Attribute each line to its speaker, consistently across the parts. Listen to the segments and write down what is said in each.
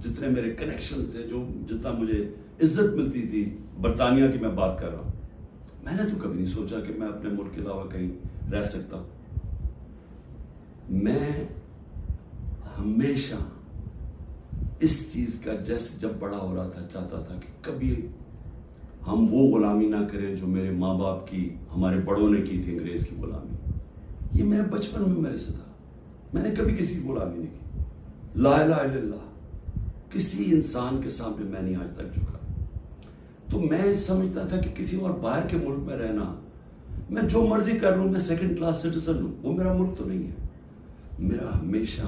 Speaker 1: جتنے میرے کنیکشنز تھے, جو جتنا مجھے عزت ملتی تھی, برطانیہ کی میں بات کر رہا ہوں, میں نے تو کبھی نہیں سوچا کہ میں اپنے ملک کے علاوہ کہیں رہ سکتا ہوں. میں ہمیشہ اس چیز کا جب بڑا ہو رہا تھا چاہتا تھا کہ کبھی ہم وہ غلامی نہ کریں جو میرے ماں باپ کی, ہمارے بڑوں نے کی تھی, انگریز کی غلامی. یہ میرے بچپن میں میرے سے تھا, میں نے کبھی کسی کی غلامی نہیں کی. لا الہ الا اللہ, کسی انسان کے سامنے میں نہیں آج تک جھکا. تو میں سمجھتا تھا کہ کسی اور باہر کے ملک میں رہنا, میں جو مرضی کر لوں, میں سیکنڈ کلاس سٹیزن ہوں, وہ میرا ملک تو نہیں ہے. میرا ہمیشہ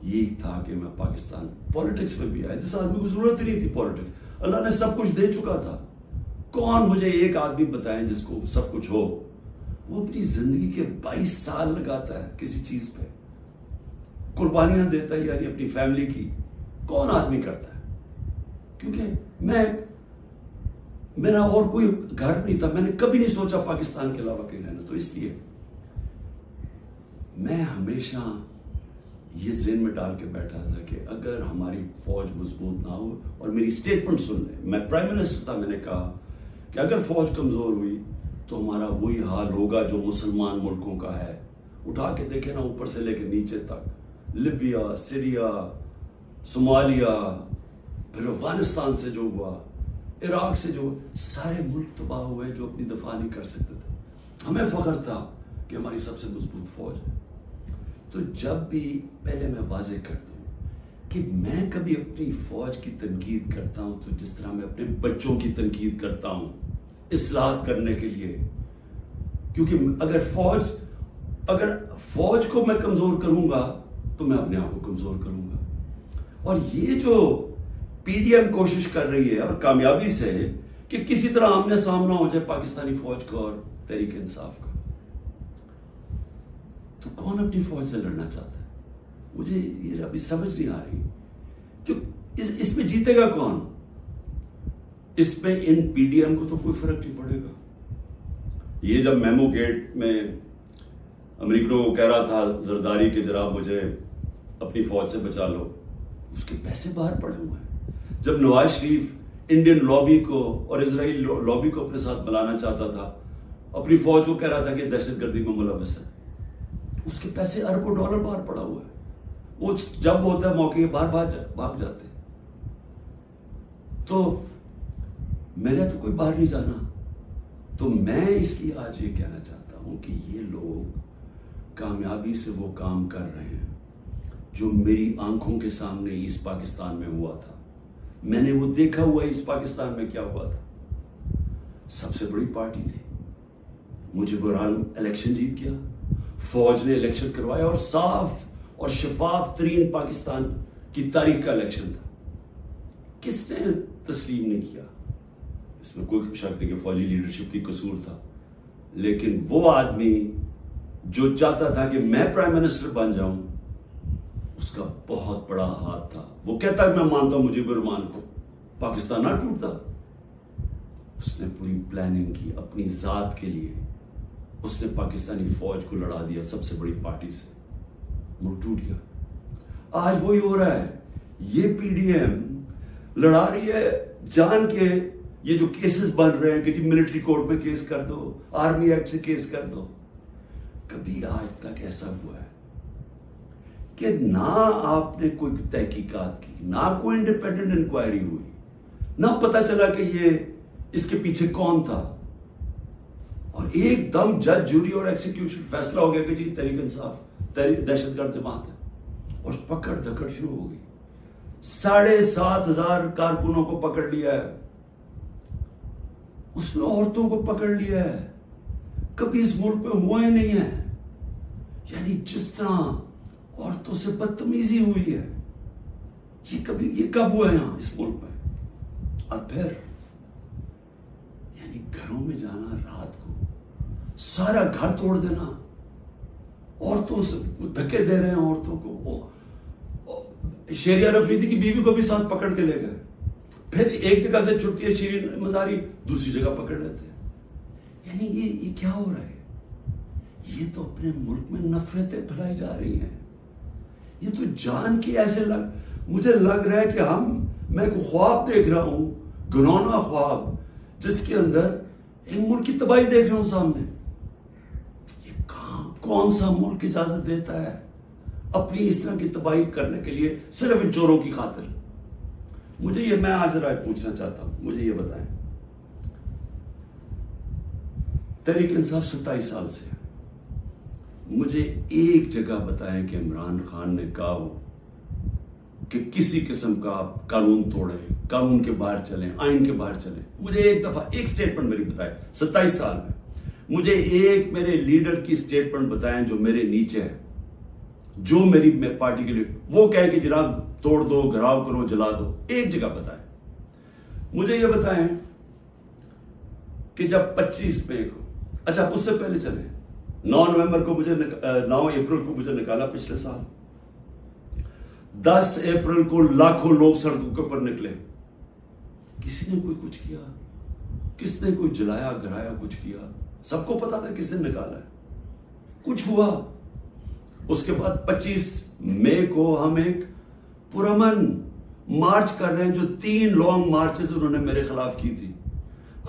Speaker 1: یہی تھا کہ میں پاکستان, پولیٹکس میں بھی آیا جس آدمی کو ضرورت ہی نہیں تھی پولیٹکس, اللہ نے سب کچھ دے چکا تھا. کون مجھے ایک آدمی بتائیں جس کو سب کچھ ہو, وہ اپنی زندگی کے 22 سال لگاتا ہے کسی چیز پہ, قربانیاں دیتا ہے, یعنی اپنی فیملی کی. کون آدمی کرتا ہے؟ کیونکہ میرا اور کوئی گھر نہیں تھا, میں نے کبھی نہیں سوچا پاکستان کے علاوہ کہیں رہنا. تو اس لیے میں ہمیشہ یہ ذہن میں ڈال کے بیٹھا تھا کہ اگر ہماری فوج مضبوط نہ ہو, اور میری سٹیٹمنٹ سن لیں, میں پرائم منسٹر تھا, میں نے کہا کہ اگر فوج کمزور ہوئی تو ہمارا وہی حال ہوگا جو مسلمان ملکوں کا ہے. اٹھا کے دیکھیں نا, اوپر سے لے کے نیچے تک, لیبیا, سیریا, صومالیہ, پھر افغانستان سے جو ہوا, عراق سے جو, سارے ملک تباہ ہوئے جو اپنی دفاع نہیں کر سکتے تھے. ہمیں فخر تھا کہ ہماری سب سے مضبوط فوج ہے. تو جب بھی, پہلے میں واضح کر دوں کہ میں کبھی اپنی فوج کی تنقید کرتا ہوں تو جس طرح میں اپنے بچوں کی تنقید کرتا ہوں اصلاحات کرنے کے لیے. کیونکہ اگر فوج کو میں کمزور کروں گا تو میں اپنے آپ کو کمزور کروں گا. اور یہ جو پی ڈی ایم کوشش کر رہی ہے, اور کامیابی سے, کہ کسی طرح آمنے سامنا ہو جائے پاکستانی فوج کا اور تحریک انصاف کا, تو کون اپنی فوج سے لڑنا چاہتا ہے؟ مجھے یہ ابھی سمجھ نہیں آ رہی کہ اس میں جیتے گا کون؟ اس پہ ان پی ڈی ایم کو تو کوئی فرق نہیں پڑے گا. یہ جب میمو گیٹ میں امریکہ کو کہہ رہا تھا زرداری کہ جناب مجھے اپنی فوج سے بچا لو, اس کے پیسے باہر پڑے ہوئے ہیں. جب نواز شریف انڈین لابی کو اور اسرائیل لابی کو اپنے ساتھ بلانا چاہتا تھا, اپنی فوج کو کہہ رہا تھا کہ دہشت گردی میں ملوث ہے, اس کے پیسے اربوں ڈالر باہر پڑا ہوا ہے. وہ جب ہوتا ہے موقع باہر بھاگ جاتے. تو میرا تو کوئی باہر نہیں جانا. تو میں اس لیے آج یہ کہنا چاہتا ہوں کہ یہ لوگ کامیابی سے وہ کام کر رہے ہیں جو میری آنکھوں کے سامنے ایسٹ پاکستان میں ہوا تھا. میں نے وہ دیکھا ہوا ایسٹ پاکستان میں کیا ہوا تھا. سب سے بڑی پارٹی تھی, مجھے بہرحال الیکشن جیت گیا, فوج نے الیکشن کروایا, اور صاف اور شفاف ترین پاکستان کی تاریخ کا الیکشن تھا. کس نے تسلیم نہیں کیا؟ اس میں کوئی شک نہیں کہ فوجی لیڈرشپ کی قصور تھا, لیکن وہ آدمی جو چاہتا تھا کہ میں پرائم منسٹر بن جاؤں, اس کا بہت بڑا ہاتھ تھا. وہ کہتا ہے میں مانتا ہوں مجیب الرحمان کو, پاکستان نہ ٹوٹتا. اس نے پوری پلاننگ کی اپنی ذات کے لیے, اس نے پاکستانی فوج کو لڑا دیا سب سے بڑی پارٹی سے, ملک ٹوٹ گیا. آج وہی ہو رہا ہے. یہ پی ڈی ایم لڑا رہی ہے جان کے, یہ جو کیسز بن رہے ہیں کہ جی ملٹری کورٹ میں کیس کر دو, آرمی ایکٹ سے کیس کر دو. کبھی آج تک ایسا ہوا ہے کہ نہ آپ نے کوئی تحقیقات کی, نہ کوئی انڈیپینڈنٹ انکوائری ہوئی, نہ پتا چلا کہ یہ اس کے پیچھے کون تھا, اور ایک دم جج, جوری اور ایکسیکیوشن فیصلہ ہو گیا کہ جی تحریک انصاف دہشت گرد جماعت ہے, اور پکڑ دھکڑ شروع ہو گئی. 7,500 کارکنوں کو پکڑ لیا ہے, اس میں عورتوں کو پکڑ لیا ہے. کبھی اس ملک میں ہوا ہی نہیں ہے. یعنی جس طرح عورتوں سے بدتمیزی ہوئی ہے, یہ کب ہوا ہے یہاں اس ملک میں؟ اور پھر یعنی گھروں میں جانا رات کو, سارا گھر توڑ دینا, عورتوں سے دھکے دے رہے ہیں عورتوں کو. شیریہ رفیدی کی بیوی کو بھی ساتھ پکڑ کے لے گئے, پھر ایک جگہ سے چھٹی ہے شیرین مزاری, دوسری جگہ پکڑ لیتے ہیں. یعنی یہ کیا ہو رہا ہے؟ یہ تو اپنے ملک میں نفرتیں پھیلائی جا رہی ہیں. یہ تو جان کی ایسے مجھے لگ رہا ہے کہ میں کوئی خواب دیکھ رہا ہوں، گھنونا خواب، جس کے اندر ایک ملک کی تباہی دیکھ رہا ہوں سامنے۔ یہ کون سا ملک اجازت دیتا ہے اپنی اس طرح کی تباہی کرنے کے لیے صرف ان چوروں کی خاطر؟ میں آج رائے پوچھنا چاہتا ہوں، مجھے یہ بتائیں، تحریک انصاف 27 سال سے ہے، مجھے ایک جگہ بتائیں کہ عمران خان نے کہا ہو کہ کسی قسم کا آپ قانون توڑیں، قانون کے باہر چلیں، آئین کے باہر چلیں؟ مجھے ایک دفعہ ایک سٹیٹمنٹ میری بتائیں 27 سال میں، مجھے ایک میرے لیڈر کی سٹیٹمنٹ بتائیں جو میرے نیچے ہے، جو میری پارٹی کے لیے وہ کہے کہ جناب توڑ دو، گھراؤ کرو، جلا دو۔ ایک جگہ بتائیں۔ مجھے یہ بتائیں کہ جب 25 مئی کو، اچھا اس سے پہلے چلیں، 9 نومبر کو 9 اپریل کو مجھے نکالا پچھلے سال، 10 اپریل کو لاکھوں لوگ سڑکوں کے اوپر نکلے، کسی نے کوئی کچھ کیا؟ کس نے کوئی جلایا گرایا کچھ کیا؟ سب کو پتا تھا کس نے نکالا ہے، کچھ ہوا؟ اس کے بعد 25 مئی کو ہم ایک پرامن مارچ کر رہے ہیں، جو 3 لانگ مارچز انہوں نے میرے خلاف کی تھی،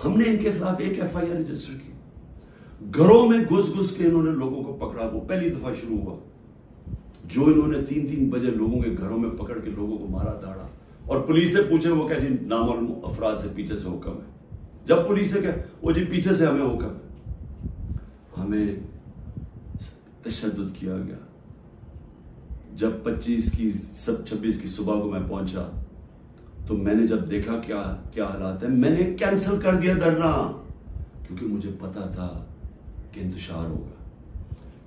Speaker 1: ہم نے ان کے خلاف ایک FIR رجسٹر کی، گھروں میں گھس کے انہوں نے لوگوں کو پکڑا، وہ پہلی دفعہ شروع ہوا، جو انہوں نے 3 بجے لوگوں کے گھروں میں پکڑ کے لوگوں کو مارا داڑا، اور پولیس سے پوچھے وہ کہ جی نامعلوم افراد سے پیچھے سے حکم ہے، جب پولیس سے کہ وہ جی پیچھے سے ہمیں حکم ہے، ہمیں تشدد کیا گیا۔ جب 26 کی صبح کو میں پہنچا تو میں نے جب دیکھا کیا حالات ہیں، میں نے کینسل کر دیا دھرنا، کیونکہ مجھے پتا تھا کہ انتشار ہوگا۔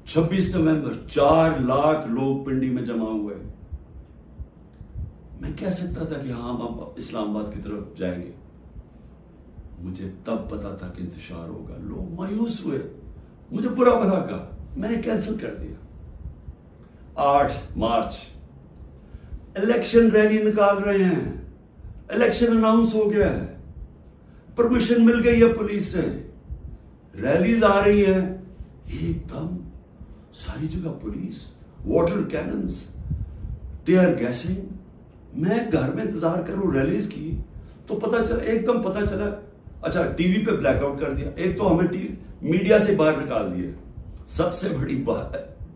Speaker 1: 26 نومبر 4 لاکھ لوگ پنڈی میں جمع ہوئے، میں کہہ سکتا تھا کہ ہاں ہم اب اسلام آباد کی طرف جائیں گے، مجھے تب پتا تھا کہ انتشار ہوگا، لوگ مایوس ہوئے، مجھے برا بھلا کہا، میں نے کینسل کر دیا۔ 8 مارچ الیکشن ریلی نکال رہے ہیں، الیکشن اناؤنس ہو گیا ہے، پرمیشن مل گئی ہے پولیس سے، ریلیز آ رہی ہے، ایک دم ساری جگہ police, water cannons, tear gassing. میں گھر میں انتظار کروں ریلیز کی تو ایک دم پتا چلا، اچھا ٹی وی پہ بلیک آؤٹ کر دیا، ایک تو ہمیں میڈیا سے باہر نکال دیا، سب سے بڑی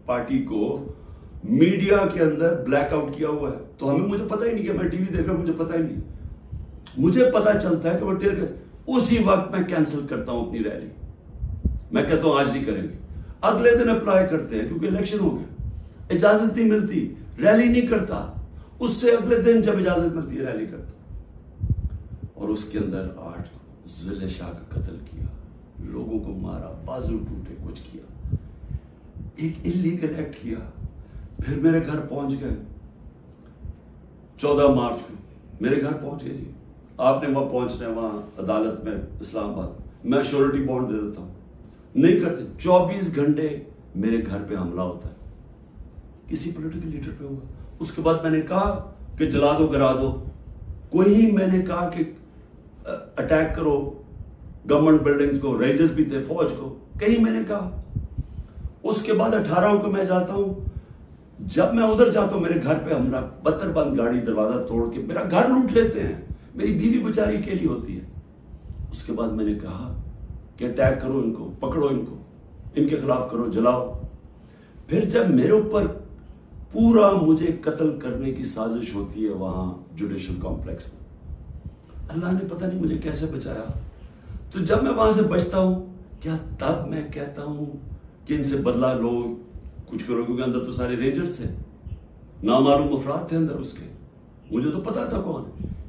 Speaker 1: پارٹی کو میڈیا کے اندر بلیک آؤٹ کیا ہوا ہے، تو مجھے پتا ہی نہیں کہ میں ٹی وی دیکھ رہا ہوں، مجھے پتا ہی نہیں، مجھے پتا چلتا ہے کہ وہ ٹیئر گیس، اسی وقت میں کینسل کرتا ہوں اپنی ریلی، میں کہتا ہوں آج نہیں کریں گے، اگلے دن اپلائی کرتے ہیں کیونکہ الیکشن ہو گیا، اجازت نہیں ملتی، ریلی نہیں کرتا، اس سے اگلے دن جب اجازت ملتی ہے ریلی کرتا، اور اس کے اندر 8 کو ضلع شاہ کا قتل کیا، لوگوں کو مارا، بازو ٹوٹے، کچھ کیا، ایک انلیگل ایکٹ کیا، پھر میرے گھر پہنچ گئے 14 مارچ کو میرے گھر پہنچ گئے، جی آپ نے وہاں پہنچنا ہے، وہاں عدالت میں اسلام آباد، میں شیورٹی بانڈ دے دیتا ہوں، نہیں کرتے، 24 گھنٹے میرے گھر پہ حملہ ہوتا ہے، کسی پولیٹیکل لیڈر پہ ہوا، اس کے بعد میں نے کہا کہ جلا دو گرا دو، کوئی میں نے کہا کہ اٹیک کرو گورنمنٹ بلڈنگز کو، رینجرز بھی تھے، فوج کو، کہیں میں نے کہا۔ اس کے بعد 18 کو میں جاتا ہوں، جب میں ادھر جاتا ہوں میرے گھر پہ حملہ، 72 بند گاڑی دروازہ توڑ کے میرا گھر لوٹ لیتے ہیں، میری بیوی بیچاری اکیلی ہوتی ہے۔ اس کے بعد میں نے کہا کہ اٹیک کرو ان کو، پکڑو ان کو، ان کے خلاف کرو، جلاؤ۔ پھر جب میرے اوپر پورا مجھے قتل کرنے کی سازش ہوتی ہے وہاں جوڈیشل کمپلیکس میں، اللہ نے پتہ نہیں مجھے کیسے بچایا۔ تو جب میں وہاں سے بچتا ہوں، کیا تب میں کہتا ہوں کہ ان سے بدلہ لو، کچھ کرو، کیونکہ اندر تو سارے رینجرز تھے، نامعلوم افراد تھے اندر اس کے، مجھے تو پتا تھا کون،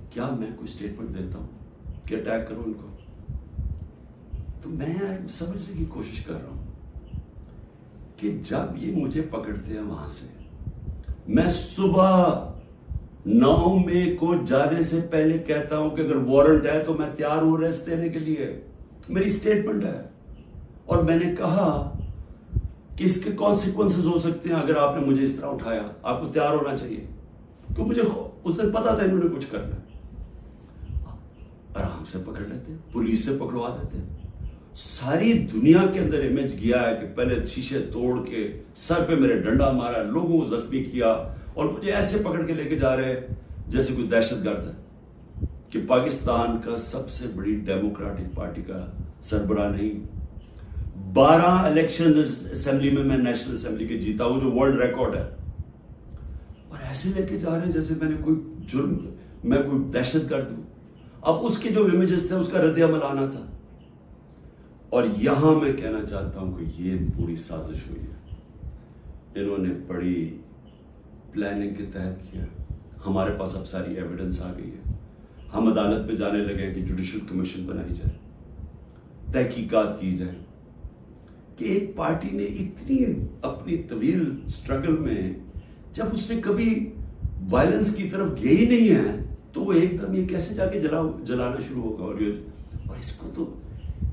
Speaker 1: کیا میں کوئی سٹیٹمنٹ دیتا ہوں کہ اٹیک کرو ان کو؟ تو میں سمجھنے کی کوشش کر رہا ہوں کہ جب یہ مجھے پکڑتے ہیں وہاں سے، میں صبح 9 مئی کو جانے سے پہلے کہتا ہوں کہ اگر وارنٹ ہے تو میں تیار ہوں ریسٹ دینے کے لیے، میری سٹیٹمنٹ ہے، اور میں نے کہا کہ اس کے کانسیکوینسز ہو سکتے ہیں اگر آپ نے مجھے اس طرح اٹھایا، آپ کو تیار ہونا چاہیے، کیونکہ مجھے اس دن پتا تھا انہوں نے کچھ کرنا ہے۔ آرام سے پکڑ لیتے، پولیس سے پکڑوا دیتے، ساری دنیا کے اندر امیج گیا ہے کہ پہلے شیشے توڑ کے سر پہ میرے ڈنڈا مارا، لوگوں کو زخمی کیا، اور مجھے ایسے پکڑ کے لے کے جا رہے ہیں جیسے کوئی دہشت گرد ہے کہ پاکستان کا سب سے بڑی ڈیموکریٹک پارٹی کا سربراہ نہیں. 12 الیکشن اسمبلی میں نیشنل اسمبلی کے جیتا ہوں جو ورلڈ ریکارڈ ہے, اور ایسے لے کے جا رہے ہیں جیسے میں نے کوئی جرم, میں کوئی دہشت گرد ہوں. اب اس کے جو امیجز تھے اس کا رد عمل آنا تھا. اور یہاں میں کہنا چاہتا ہوں کہ یہ پوری سازش ہوئی ہے, انہوں نے بڑی پلاننگ کے تحت کیا. ہمارے پاس اب ساری ایویڈنس آ گئی ہے, ہم عدالت پہ جانے لگے ہیں کہ جوڈیشل کمیشن بنائی جائے, تحقیقات کی جائے کہ ایک پارٹی نے اتنی اپنی طویل سٹرگل میں جب اس نے کبھی وائلنس کی طرف گئی ہی نہیں ہے تو وہ ایک دم یہ کیسے جا کے جلانا شروع ہوگا. اور اس کو تو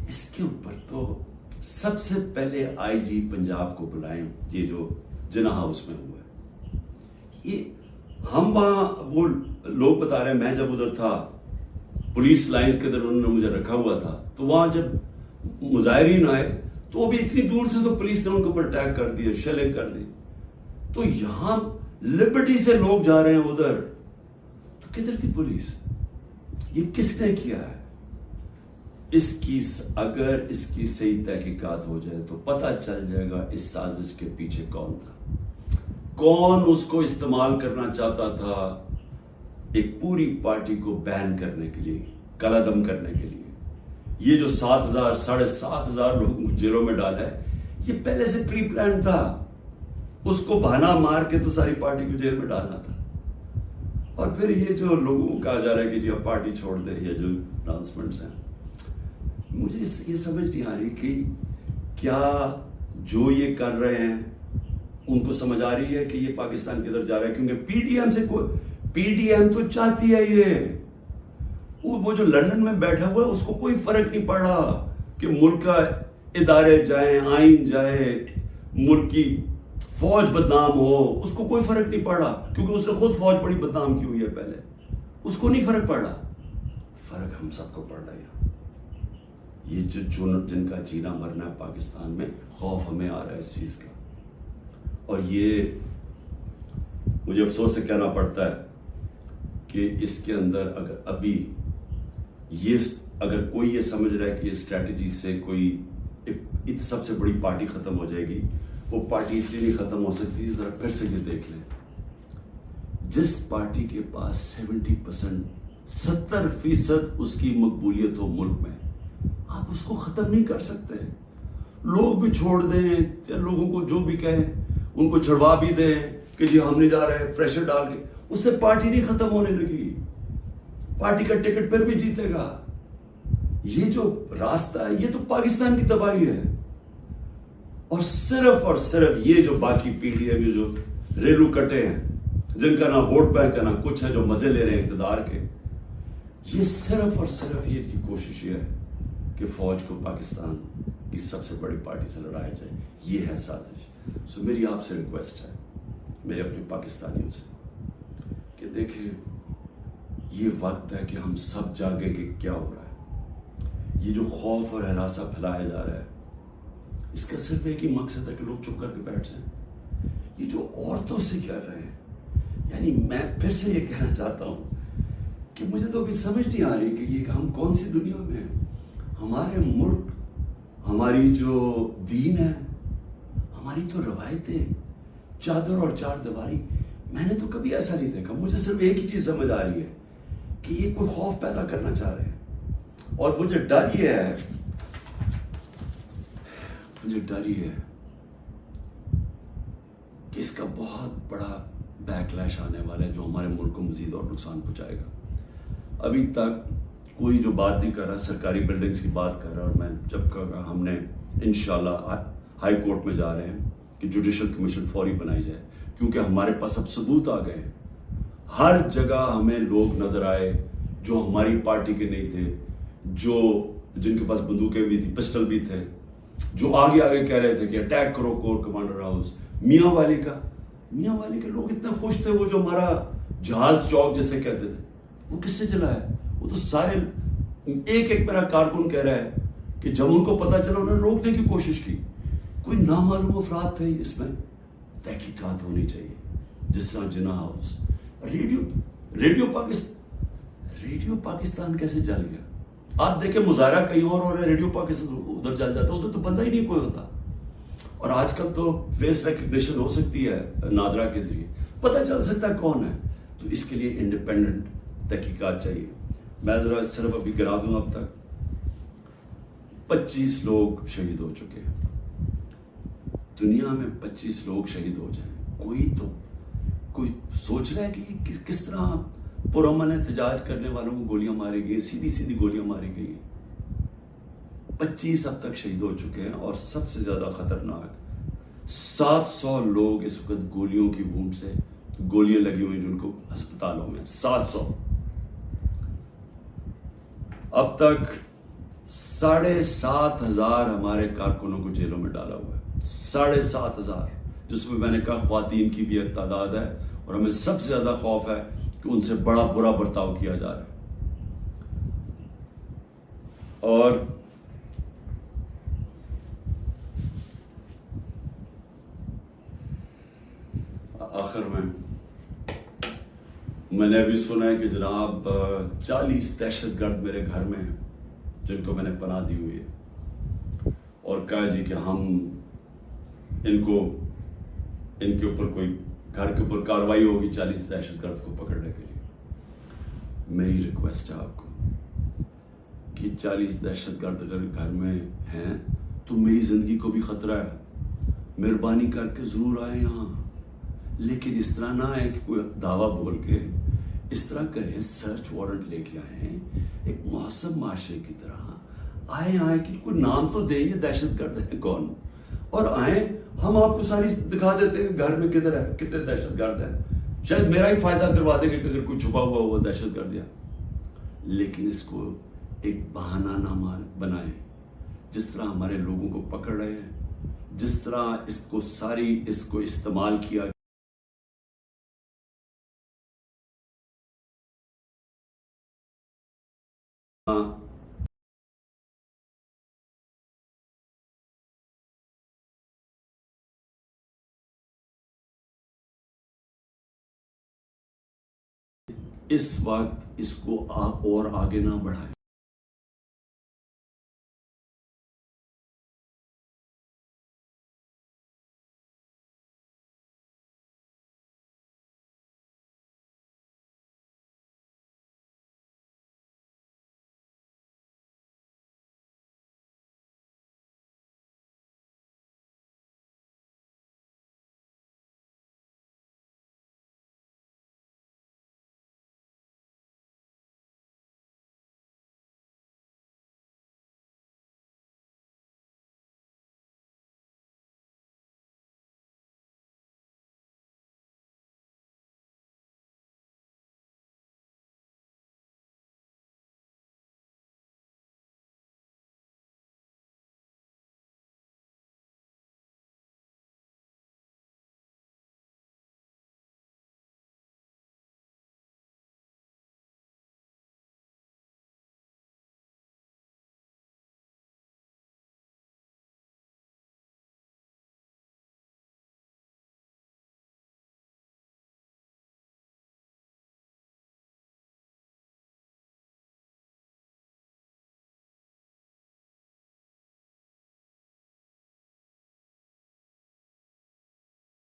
Speaker 1: اس کے اوپر تو سب سے پہلے آئی جی پنجاب کو بلائیں, یہ جو جناح ہاؤس میں ہوا ہے. یہ ہم وہاں وہ لوگ بتا رہے ہیں, میں جب ادھر تھا پولیس لائنز کے ادھر انہوں نے مجھے رکھا ہوا تھا, تو وہاں جب مظاہرین آئے تو وہ بھی اتنی دور تھے تو پولیس نے ان کے اوپر اٹیک کر دیا, شیلنگ کر دی. تو یہاں لبرٹی سے لوگ جا رہے ہیں ادھر, تو کدھر تھی پولیس؟ یہ کس نے کیا ہے؟ اگر اس کی صحیح تحقیقات ہو جائے تو پتہ چل جائے گا اس سازش کے پیچھے کون تھا, کون اس کو استعمال کرنا چاہتا تھا ایک پوری پارٹی کو بین کرنے کے لیے, قلعدم کرنے کے لیے. یہ جو 7,000 7,500 لوگ جیلوں میں ڈالا ہے, یہ پہلے سے پری پلان تھا. اس کو بہانا مار کے تو ساری پارٹی کو جیل میں ڈالنا تھا. اور پھر یہ جو لوگوں کو کہا جا رہا ہے کہ جی اب پارٹی چھوڑ دیں, یا جو اناؤنسمنٹس ہیں, مجھے یہ سمجھ نہیں آ رہی کہ کیا جو یہ کر رہے ہیں ان کو سمجھ آ رہی ہے کہ یہ پاکستان کدھر جا رہا ہے. کیونکہ پی ڈی ایم تو چاہتی ہے یہ, وہ جو لندن میں بیٹھا ہوا ہے اس کو کوئی فرق نہیں پڑ رہا کہ ملک کا ادارے جائیں, آئین جائے, ملک کی فوج بدنام ہو, اس کو کوئی فرق نہیں پڑ رہا. کیونکہ اس نے خود فوج بڑی بدنام کی ہوئی ہے پہلے, اس کو نہیں فرق پڑ رہا. فرق ہم سب کو پڑ رہا ہے. یہ جن کا جینا مرنا ہے پاکستان میں, خوف ہمیں آ رہا ہے اس چیز کا. اور یہ مجھے افسوس سے کہنا پڑتا ہے کہ اس کے اندر اگر کوئی یہ سمجھ رہا ہے کہ یہ اسٹریٹجی سے کوئی سب سے بڑی پارٹی ختم ہو جائے گی, وہ پارٹی اس لیے نہیں ختم ہو سکتی. ذرا پھر سے یہ دیکھ لیں, جس پارٹی کے پاس 70% اس کی مقبولیت ہو ملک میں, آپ اس کو ختم نہیں کر سکتے. لوگ بھی چھوڑ دیں, لوگوں کو جو بھی کہیں ان کو چھڑوا بھی دیں کہ جی ہم نہیں جا رہے, پریشر ڈال کے, اس سے پارٹی نہیں ختم ہونے لگی. پارٹی کا ٹکٹ پھر بھی جیتے گا. یہ جو راستہ ہے یہ تو پاکستان کی تباہی ہے. اور صرف یہ جو باقی پیڑھی ہے, جو ریلو کٹے ہیں, جن کا نہ ووٹ بینک ہے نہ کچھ ہے, جو مزے لے رہے ہیں اقتدار کے, یہ صرف یہ کی کوشش یہ ہے کہ فوج کو پاکستان کی سب سے بڑی پارٹی سے لڑایا جائے. یہ ہے سازش. سو میری آپ سے ریکویسٹ ہے, میرے اپنے پاکستانیوں سے, کہ دیکھیں یہ وقت ہے کہ ہم سب جاگیں کہ کیا ہو رہا ہے. یہ جو خوف اور ہراساں پھیلایا جا رہا ہے, اس کا صرف ایک ہی مقصد ہے کہ لوگ چپ کر کے بیٹھ جائیں. یہ جو عورتوں سے کر رہے ہیں, یعنی میں پھر سے یہ کہنا چاہتا ہوں کہ مجھے تو ابھی سمجھ نہیں آ رہی کہ یہ ہم کون سی دنیا میں ہیں. ہمارے ملک, ہماری جو دین ہے, ہماری تو روایتیں, چادر اور چار دیواری, میں نے تو کبھی ایسا نہیں دیکھا. مجھے صرف ایک ہی چیز سمجھ آ رہی ہے کہ یہ کوئی خوف پیدا کرنا چاہ رہے ہیں. اور مجھے ڈر یہ ہے کہ اس کا بہت بڑا بیک لیش آنے والا ہے جو ہمارے ملک کو مزید اور نقصان پہنچائے گا. ابھی تک کوئی جو بات نہیں کر رہا, سرکاری بلڈنگز کی بات کر رہا, اور میں جب کہا ہم نے انشاءاللہ ہائی کورٹ میں جا رہے ہیں کہ جوڈیشل کمیشن فوری بنائی جائے, کیونکہ ہمارے پاس اب ثبوت آ گئے ہیں. ہر جگہ ہمیں لوگ نظر آئے جو ہماری پارٹی کے نہیں تھے, جن کے پاس بندوقیں بھی تھی, پسٹل بھی تھے, جو آگے کہہ رہے تھے کہ اٹیک کرو کور کمانڈر ہاؤس. میاں والی کے لوگ اتنے خوش تھے, وہ جو ہمارا جہاز چوک جیسے کہتے تھے, وہ کس سے چلا ہے؟ وہ تو سارے ایک میرا کارکن کہہ رہا ہے کہ جب ان کو پتا چلا انہوں نے روکنے کی کوشش کی. کوئی نامعلوم افراد تھے. اس میں تحقیقات ہونی چاہیے. جس طرح جناح ہاؤس، ریڈیو پاکستان کیسے جل گیا؟ آپ دیکھیں مظاہرہ کہیں اور ہو رہا ہے، ریڈیو پاکستان ادھر جل جاتا ہے، ادھر تو بندہ ہی نہیں کوئی ہوتا. اور آج کل تو فیس ریکگنیشن ہو سکتی ہے نادرا کے ذریعے، پتہ چل سکتا ہے کون ہے. تو اس کے لیے انڈیپینڈنٹ تحقیقات چاہیے. میں ذرا صرف ابھی گرا دوں، اب تک 25 لوگ شہید ہو چکے ہیں. دنیا میں 25 لوگ شہید ہو جائیں، کوئی سوچ رہا ہے کہ کس طرح پرامن احتجاج کرنے والوں کو گولیاں ماری گئی، سیدھی گولیاں ماری گئی ہیں. 25 اب تک شہید ہو چکے ہیں، اور سب سے زیادہ خطرناک 700 لوگ اس وقت گولیوں کی وونڈ سے، گولیاں لگی ہوئی جن کو ہسپتالوں میں 700. اب تک 7,500 ہمارے کارکنوں کو جیلوں میں ڈالا ہوا ہے. 7,500، جس میں میں نے کہا خواتین کی بھی ایک تعداد ہے، اور ہمیں سب سے زیادہ خوف ہے کہ ان سے بڑا برا برتاؤ کیا جا رہا ہے. اور آخر میں نے ابھی سنا ہے کہ جناب 40 دہشت گرد میرے گھر میں ہیں جن کو میں نے پناہ دی ہوئی ہے، اور کہا جی کہ ہم ان کے اوپر کوئی گھر کے اوپر کارروائی ہوگی 40 دہشت گرد کو پکڑنے کے لیے. میری ریکویسٹ ہے آپ کو کہ 40 دہشت گرد اگر گھر میں ہیں تو میری زندگی کو بھی خطرہ ہے. مہربانی کر کے ضرور آئیں یہاں، لیکن اس طرح نہ آئے کہ کوئی دعویٰ بول کے، اس طرح کریں سرچ وارنٹ لے کے آئیں ایک مہذب معاشرے کی طرح. آئیں کہ کوئی نام تو دیں، یہ دہشت گرد ہے کون، اور آئیں ہم آپ کو ساری دکھا دیتے ہیں گھر میں کدھر ہے، کتنے دہشت گرد ہیں. شاید میرا ہی فائدہ کروا دیں گے کہ اگر کوئی چھپا ہوا وہ دہشت گرد ہے. لیکن اس کو ایک بہانہ نہ بنائیں. جس طرح ہمارے لوگوں کو پکڑ رہے ہیں، جس طرح اس کو استعمال کیا اس وقت اس کو اور آگے نہ بڑھائیں.